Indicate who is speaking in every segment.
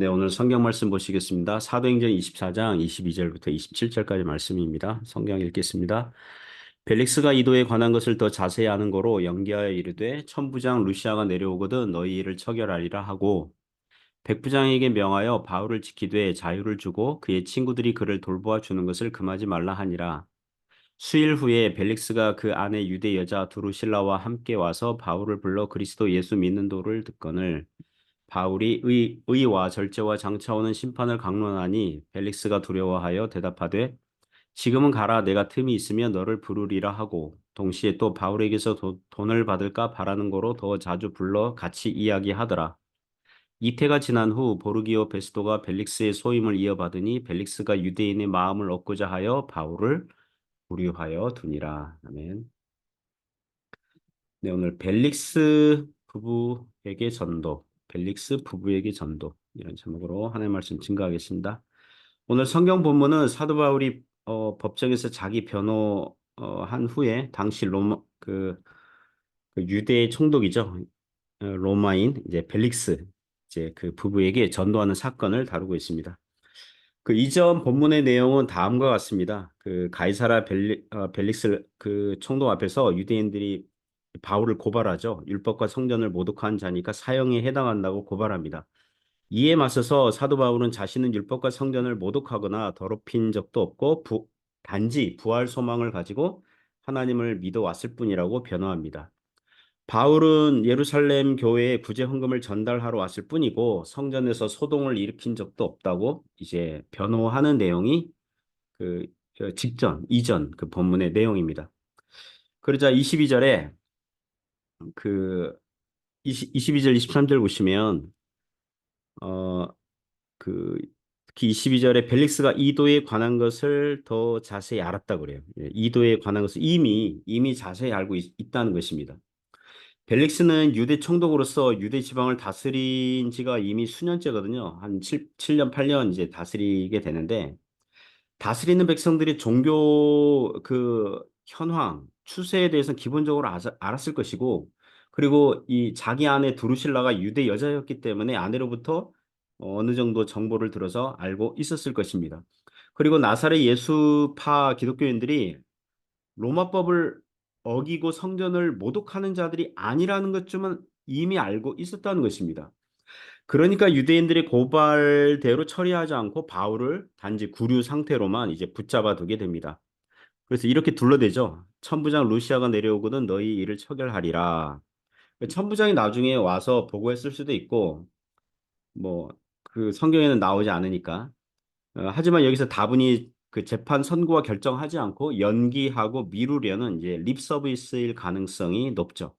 Speaker 1: 네, 오늘 성경 말씀 보시겠습니다. 사도행전 24장 22절부터 27절까지 말씀입니다. 성경 읽겠습니다. 벨릭스가 이도에 관한 것을 더 자세히 아는 거로 연기하여 이르되 천부장 루시아가 내려오거든 너희 일을 처결하리라 하고 백부장에게 명하여 바울을 지키되 자유를 주고 그의 친구들이 그를 돌보아 주는 것을 금하지 말라 하니라. 수일 후에 벨릭스가 그 아내 유대 여자 두루실라와 함께 와서 바울을 불러 그리스도 예수 믿는 도를 듣거늘 바울이 의와 절제와 장차오는 심판을 강론하니 벨릭스가 두려워하여 대답하되 지금은 가라 내가 틈이 있으면 너를 부르리라 하고 동시에 또 바울에게서 돈을 받을까 바라는 거로 더 자주 불러 같이 이야기하더라. 이태가 지난 후 보르기오 베스도가 벨릭스의 소임을 이어받으니 벨릭스가 유대인의 마음을 얻고자 하여 바울을 구류하여 두니라. 아멘. 네, 오늘 벨릭스 부부에게 전도 이런 제목으로 하나님 말씀 증거하겠습니다. 오늘 성경 본문은 사도 바울이 법정에서 자기 변호한 후에 당시 그 유대 총독이죠. 로마인 이제 벨릭스 이제 그 부부에게 전도하는 사건을 다루고 있습니다. 그 이전 본문의 내용은 다음과 같습니다. 그 가이사라 벨릭스 그 총독 앞에서 유대인들이 바울을 고발하죠. 율법과 성전을 모독한 자니까 사형에 해당한다고 고발합니다. 이에 맞서서 사도 바울은 자신은 율법과 성전을 모독하거나 더럽힌 적도 없고 단지 부활 소망을 가지고 하나님을 믿어왔을 뿐이라고 변호합니다. 바울은 예루살렘 교회에 구제 헌금을 전달하러 왔을 뿐이고 성전에서 소동을 일으킨 적도 없다고 이제 변호하는 내용이 그 이전 그 본문의 내용입니다. 그러자 22절에 그 22절 23절 보시면 어 특히 22절에 벨릭스가 이도에 관한 것을 더 자세히 알았다 그래요. 이도에 관한 것을 이미 자세히 알고 있다는 것입니다. 벨릭스는 유대 총독으로서 유대 지방을 다스린 지가 이미 수년째거든요. 한 7년, 8년 이제 다스리게 되는데 다스리는 백성들이 종교 그 현황, 추세에 대해서 기본적으로 알았을 것이고 그리고 이 자기 아내 두루실라가 유대 여자였기 때문에 아내로부터 어느 정도 정보를 들어서 알고 있었을 것입니다. 그리고 나사렛 예수파 기독교인들이 로마법을 어기고 성전을 모독하는 자들이 아니라는 것쯤은 이미 알고 있었다는 것입니다. 그러니까 유대인들의 고발대로 처리하지 않고 바울을 단지 구류 상태로만 이제 붙잡아 두게 됩니다. 그래서 이렇게 둘러대죠. 천부장 루시아가 내려오거든 너희 일을 처결하리라. 천부장이 나중에 와서 보고했을 수도 있고 뭐 그 성경에는 나오지 않으니까 하지만 여기서 다분히 그 재판 선고와 결정하지 않고 연기하고 미루려는 이제 립 서비스일 가능성이 높죠.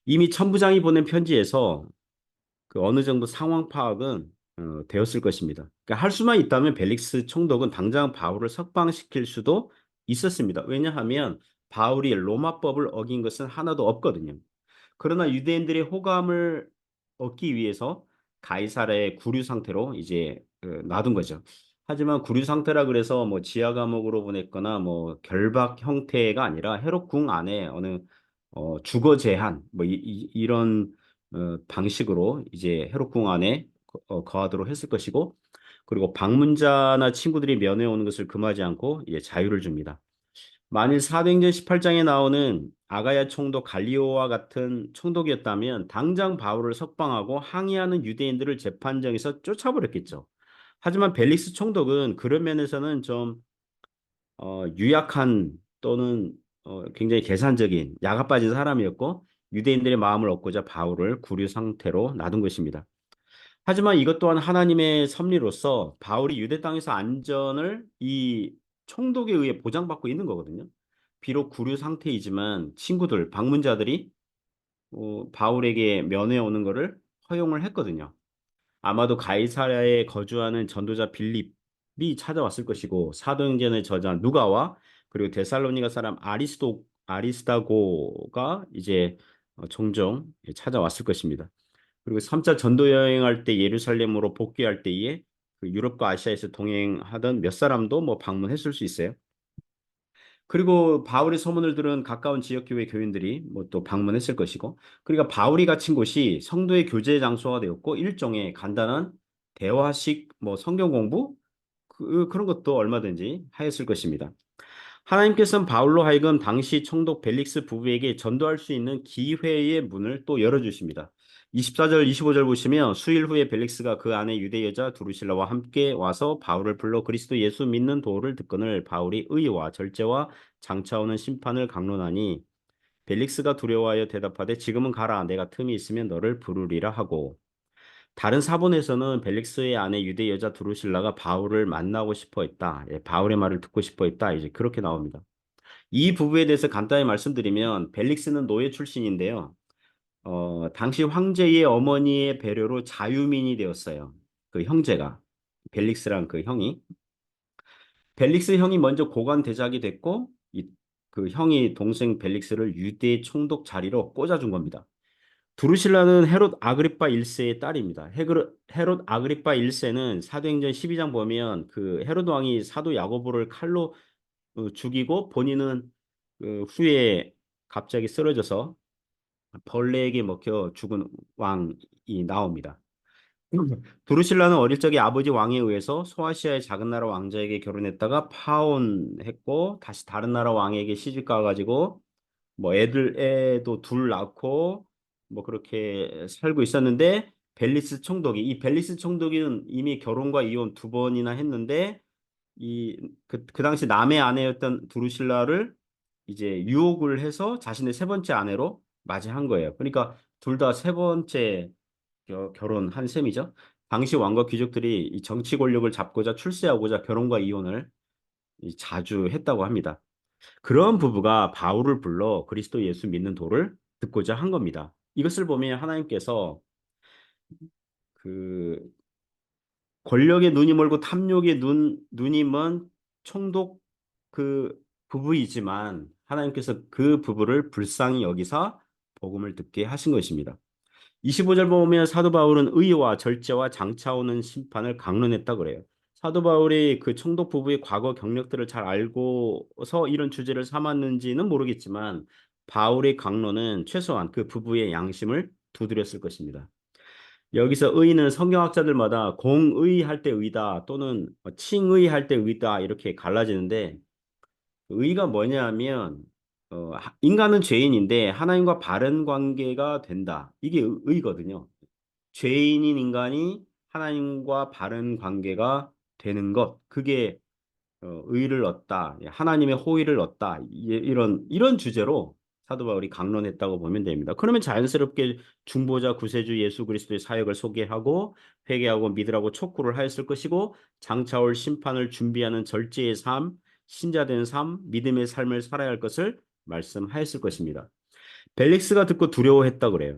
Speaker 1: 이미 천부장이 보낸 편지에서 그 어느 정도 상황 파악은 되었을 것입니다. 그러니까 할 수만 있다면 벨릭스 총독은 당장 바울을 석방시킬 수도 있었습니다. 왜냐하면 바울이 로마법을 어긴 것은 하나도 없거든요. 그러나 유대인들의 호감을 얻기 위해서 가이사랴의 구류 상태로 이제 놔둔 거죠. 하지만 구류 상태라 그래서 뭐 지하 감옥으로 보냈거나 뭐 결박 형태가 아니라 헤롯 궁 안에 어느 주거 제한 뭐 이런 방식으로 이제 헤롯 궁 안에 거하도록 했을 것이고 그리고 방문자나 친구들이 면회 오는 것을 금하지 않고 이제 자유를 줍니다. 만일 사도행전 18장에 나오는 아가야 총독 갈리오와 같은 총독이었다면 당장 바울을 석방하고 항의하는 유대인들을 재판정에서 쫓아버렸겠죠. 하지만 벨릭스 총독은 그런 면에서는 좀 유약한 또는 굉장히 계산적인 야가 빠진 사람이었고 유대인들의 마음을 얻고자 바울을 구류 상태로 놔둔 것입니다. 하지만 이것 또한 하나님의 섭리로서 바울이 유대 땅에서 안전을 이 총독에 의해 보장받고 있는 거거든요. 비록 구류 상태이지만 친구들, 방문자들이 바울에게 면회 오는 것을 허용을 했거든요. 아마도 가이사랴에 거주하는 전도자 빌립이 찾아왔을 것이고 사도행전의 저자 누가와 그리고 데살로니가 사람 아리스다고가 이제 종종 찾아왔을 것입니다. 그리고 3차 전도 여행할 때 예루살렘으로 복귀할 때에 그 유럽과 아시아에서 동행하던 몇 사람도 뭐 방문했을 수 있어요. 그리고 바울의 소문을 들은 가까운 지역 교회 교인들이 뭐 또 방문했을 것이고, 그러니까 바울이 갇힌 곳이 성도의 교제 장소가 되었고, 일종의 간단한 대화식 뭐 성경 공부 그런 것도 얼마든지 하였을 것입니다. 하나님께서는 바울로 하여금 당시 총독 벨릭스 부부에게 전도할 수 있는 기회의 문을 또 열어주십니다. 24절, 25절 보시면 수일 후에 벨릭스가 그 아내 유대 여자 두루실라와 함께 와서 바울을 불러 그리스도 예수 믿는 도를 듣거늘 바울이 의와 절제와 장차오는 심판을 강론하니 벨릭스가 두려워하여 대답하되 지금은 가라 내가 틈이 있으면 너를 부르리라 하고 다른 사본에서는 벨릭스의 아내 유대 여자 두루실라가 바울을 만나고 싶어 했다. 예, 바울의 말을 듣고 싶어 했다. 이제 그렇게 나옵니다. 이 부부에 대해서 간단히 말씀드리면 벨릭스는 노예 출신인데요. 당시 황제의 어머니의 배려로 자유민이 되었어요. 그 형제가 벨릭스랑 그 형이 벨릭스 형이 먼저 고관 대작이 됐고 그 형이 동생 벨릭스를 유대 총독 자리로 꽂아준 겁니다. 두루실라는 헤롯 아그리파 1세의 딸입니다. 헤롯 아그리파 1세는 사도행전 12장 보면 그 헤롯 왕이 사도 야고보를 칼로 죽이고 본인은 후에 갑자기 쓰러져서 벌레에게 먹혀 죽은 왕이 나옵니다. 두루실라는 어릴 적에 아버지 왕에 의해서 소아시아의 작은 나라 왕자에게 결혼했다가 파혼했고 다시 다른 나라 왕에게 시집 가가지고 뭐 애도 둘 낳고 뭐 그렇게 살고 있었는데 이 벨리스 총독은 이미 결혼과 이혼 두 번이나 했는데 그 당시 남의 아내였던 두루실라를 이제 유혹을 해서 자신의 세 번째 아내로 맞이한 거예요. 그러니까 둘 다 세 번째 결혼한 셈이죠. 당시 왕과 귀족들이 이 정치 권력을 잡고자 출세하고자 결혼과 이혼을 자주 했다고 합니다. 그런 부부가 바울을 불러 그리스도 예수 믿는 도를 듣고자 한 겁니다. 이것을 보면 하나님께서 그 권력의 눈이 멀고 탐욕의 눈이 먼 총독 그 부부이지만 하나님께서 그 부부를 불쌍히 여기사 복음을 듣게 하신 것입니다. 25절 보면 사도 바울은 의와 절제와 장차오는 심판을 강론했다 그래요. 사도 바울이 그 총독 부부의 과거 경력들을 잘 알고서 이런 주제를 삼았는지는 모르겠지만 바울의 강론은 최소한 그 부부의 양심을 두드렸을 것입니다. 여기서 의는 성경학자들마다 공의할 때 의다 또는 칭의할 때 의다 이렇게 갈라지는데 의가 뭐냐면 인간은 죄인인데 하나님과 바른 관계가 된다. 이게 의거든요. 죄인인 인간이 하나님과 바른 관계가 되는 것, 그게 의를 얻다, 하나님의 호의를 얻다, 이런 주제로 사도 바울이 강론했다고 보면 됩니다. 그러면 자연스럽게 중보자 구세주 예수 그리스도의 사역을 소개하고 회개하고 믿으라고 촉구를 하였을 것이고 장차올 심판을 준비하는 절제의 삶, 신자된 삶, 믿음의 삶을 살아야 할 것을 말씀하였을 것입니다. 벨릭스가 듣고 두려워했다 그래요.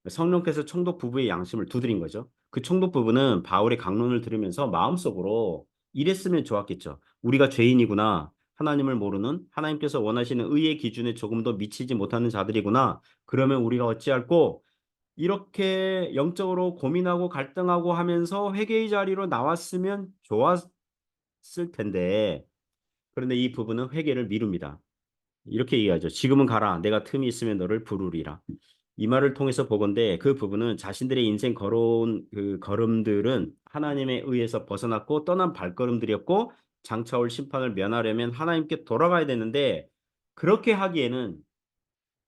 Speaker 1: 성령께서 총독 부부의 양심을 두드린 거죠. 그 총독 부부는 바울의 강론을 들으면서 마음속으로 이랬으면 좋았겠죠. 우리가 죄인이구나. 하나님을 모르는 하나님께서 원하시는 의의 기준에 조금 더 미치지 못하는 자들이구나. 그러면 우리가 어찌할꼬? 이렇게 영적으로 고민하고 갈등하고 하면서 회개의 자리로 나왔으면 좋았을 텐데 그런데 이 부부는 회개를 미룹니다. 이렇게 얘기하죠. 지금은 가라. 내가 틈이 있으면 너를 부르리라. 이 말을 통해서 보건대 그 부분은 자신들의 인생 걸어온 그 걸음들은 하나님에 의해서 벗어났고 떠난 발걸음들이었고 장차올 심판을 면하려면 하나님께 돌아가야 되는데 그렇게 하기에는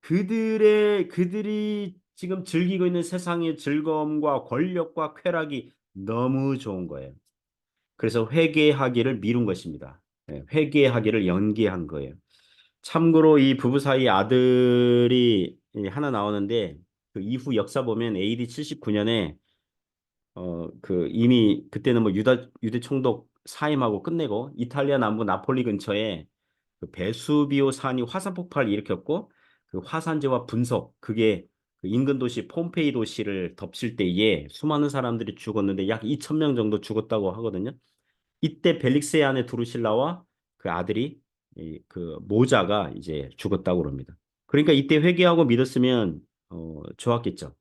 Speaker 1: 그들이 지금 즐기고 있는 세상의 즐거움과 권력과 쾌락이 너무 좋은 거예요. 그래서 회개하기를 미룬 것입니다. 회개하기를 연기한 거예요. 참고로 이 부부 사이 아들이 하나 나오는데 그 이후 역사 보면 AD 79년에 그 이미 그때는 뭐 유대 총독 사임하고 끝내고 이탈리아 남부 나폴리 근처에 그 베수비오 산이 화산 폭발을 일으켰고 그 화산재와 분석 그게 그 인근 도시 폼페이 도시를 덮칠 때에 수많은 사람들이 죽었는데 약 2천 명 정도 죽었다고 하거든요. 이때 벨릭스의 아내 두루실라와 그 아들이 그 모자가 이제 죽었다고 그럽니다. 그러니까 이때 회개하고 믿었으면 좋았겠죠.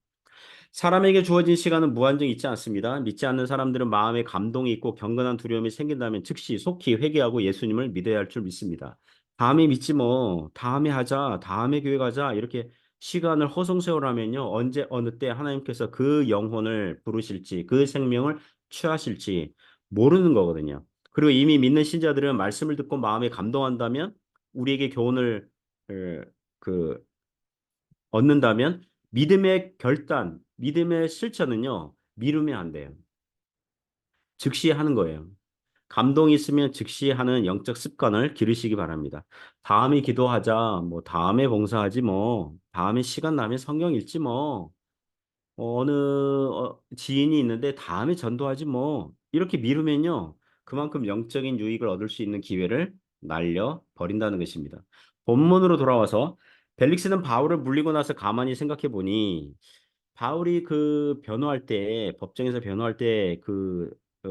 Speaker 1: 사람에게 주어진 시간은 무한정 있지 않습니다. 믿지 않는 사람들은 마음에 감동이 있고 경건한 두려움이 생긴다면 즉시 속히 회개하고 예수님을 믿어야 할 줄 믿습니다. 다음에 믿지 뭐, 다음에 하자, 다음에 교회 가자, 이렇게 시간을 허송세월하면요, 언제, 어느 때 하나님께서 그 영혼을 부르실지, 그 생명을 취하실지 모르는 거거든요. 그리고 이미 믿는 신자들은 말씀을 듣고 마음에 감동한다면, 우리에게 교훈을, 어, 그, 얻는다면, 믿음의 결단, 믿음의 실천은요, 미루면 안 돼요. 즉시 하는 거예요. 감동이 있으면 즉시 하는 영적 습관을 기르시기 바랍니다. 다음에 기도하자, 뭐, 다음에 봉사하지 뭐, 다음에 시간 나면 성경 읽지 뭐, 어느 지인이 있는데 다음에 전도하지 뭐, 이렇게 미루면요, 그만큼 영적인 유익을 얻을 수 있는 기회를 날려 버린다는 것입니다. 본문으로 돌아와서 벨릭스는 바울을 물리고 나서 가만히 생각해 보니 바울이 그 변호할 때 법정에서 변호할 때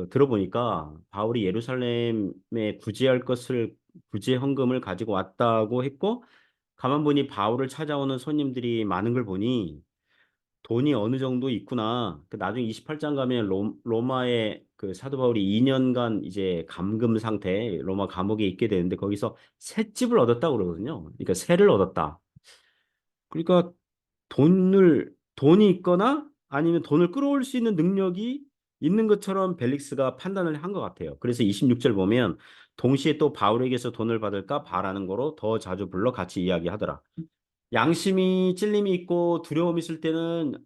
Speaker 1: 들어보니까 바울이 예루살렘에 구제할 것을 구제 헌금을 가지고 왔다고 했고 가만 보니 바울을 찾아오는 손님들이 많은 걸 보니 돈이 어느 정도 있구나. 그 나중에 28장 가면 로마의 그 사도 바울이 2년간 이제 감금 상태 로마 감옥에 있게 되는데 거기서 셋집을 얻었다고 그러거든요. 그러니까 세를 얻었다. 그러니까 돈이 있거나 아니면 돈을 끌어올 수 있는 능력이 있는 것처럼 벨릭스가 판단을 한 것 같아요. 그래서 26절 보면 동시에 또 바울에게서 돈을 받을까 바라는 거로 더 자주 불러 같이 이야기하더라. 양심이 찔림이 있고 두려움이 있을 때는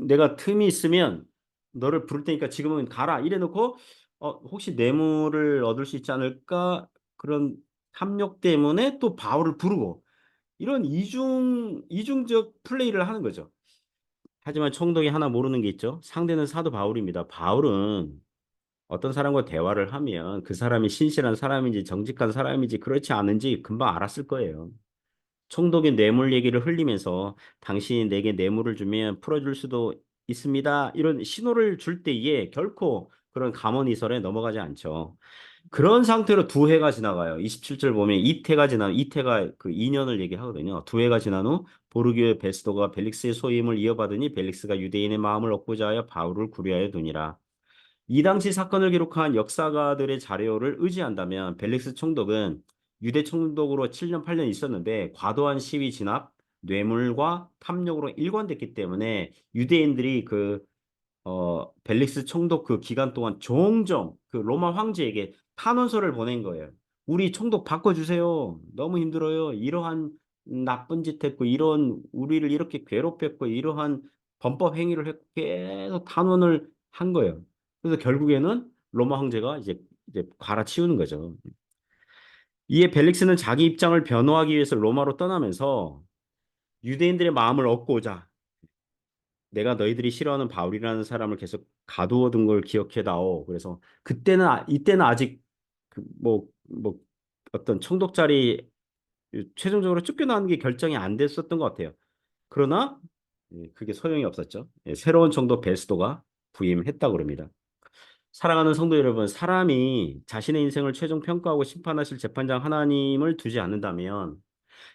Speaker 1: 내가 틈이 있으면 너를 부를 테니까 지금은 가라 이래 놓고 혹시 뇌물을 얻을 수 있지 않을까 그런 탐욕 때문에 또 바울을 부르고 이런 이중적 플레이를 하는 거죠. 하지만 총독이 하나 모르는 게 있죠. 상대는 사도 바울입니다. 바울은 어떤 사람과 대화를 하면 그 사람이 신실한 사람인지 정직한 사람인지 그렇지 않은지 금방 알았을 거예요. 총독이 뇌물 얘기를 흘리면서 당신이 내게 뇌물을 주면 풀어줄 수도 있습니다. 이런 신호를 줄 때에 결코 그런 감언이설에 넘어가지 않죠. 그런 상태로 두 해가 지나가요. 27절 보면 이태가 그 2년을 얘기하거든요. 두 해가 지난 후 보르기오의 베스도가 벨릭스의 소임을 이어받으니 벨릭스가 유대인의 마음을 얻고자 하여 바울을 구려하여 두니라. 이 당시 사건을 기록한 역사가들의 자료를 의지한다면 벨릭스 총독은 유대 총독으로 7년, 8년 있었는데 과도한 시위 진압, 뇌물과 탐욕으로 일관됐기 때문에 유대인들이 벨릭스 총독 그 기간 동안 종종 그 로마 황제에게 탄원서를 보낸 거예요. 우리 총독 바꿔주세요. 너무 힘들어요. 이러한 나쁜 짓 했고, 이런, 우리를 이렇게 괴롭혔고, 이러한 범법 행위를 했고, 계속 탄원을 한 거예요. 그래서 결국에는 로마 황제가 이제 갈아치우는 거죠. 이에 벨릭스는 자기 입장을 변호하기 위해서 로마로 떠나면서 유대인들의 마음을 얻고자 내가 너희들이 싫어하는 바울이라는 사람을 계속 가두어둔 걸 기억해다오. 그래서 이때는 아직 뭐 어떤 총독 자리 최종적으로 쫓겨나는 게 결정이 안 됐었던 것 같아요. 그러나 그게 소용이 없었죠. 새로운 총독 베스도가 부임했다고 그럽니다. 사랑하는 성도 여러분, 사람이 자신의 인생을 최종 평가하고 심판하실 재판장 하나님을 두지 않는다면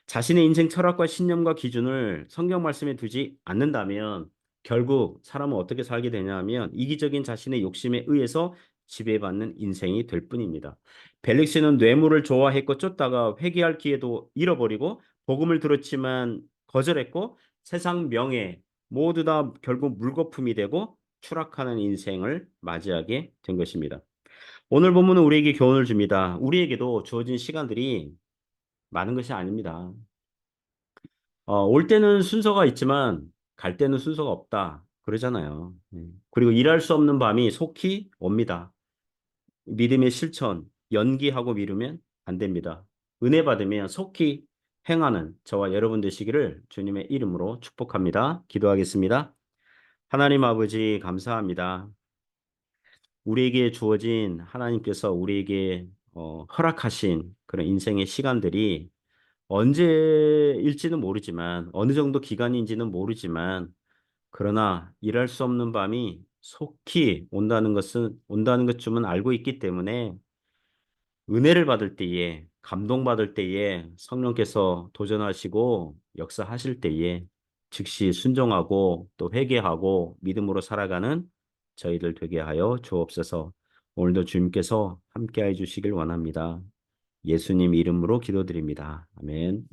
Speaker 1: 자신의 인생 철학과 신념과 기준을 성경 말씀에 두지 않는다면 결국 사람은 어떻게 살게 되냐면 이기적인 자신의 욕심에 의해서 지배받는 인생이 될 뿐입니다. 벨릭스는 뇌물을 좋아했고 쫓다가 회개할 기회도 잃어버리고 복음을 들었지만 거절했고 세상 명예 모두 다 결국 물거품이 되고 추락하는 인생을 맞이하게 된 것입니다. 오늘 본문은 우리에게 교훈을 줍니다. 우리에게도 주어진 시간들이 많은 것이 아닙니다. 올 때는 순서가 있지만 갈 때는 순서가 없다. 그러잖아요. 그리고 일할 수 없는 밤이 속히 옵니다. 믿음의 실천, 연기하고 미루면 안 됩니다. 은혜 받으면 속히 행하는 저와 여러분 되시기를 주님의 이름으로 축복합니다. 기도하겠습니다. 하나님 아버지 감사합니다. 우리에게 주어진 하나님께서 우리에게 허락하신 그런 인생의 시간들이 언제일지는 모르지만 어느 정도 기간인지는 모르지만 그러나 일할 수 없는 밤이 속히 온다는 것쯤은 알고 있기 때문에 은혜를 받을 때에 감동받을 때에 성령께서 도전하시고 역사하실 때에 즉시 순종하고 또 회개하고 믿음으로 살아가는 저희들 되게 하여 주옵소서. 오늘도 주님께서 함께해 주시길 원합니다. 예수님 이름으로 기도드립니다. 아멘.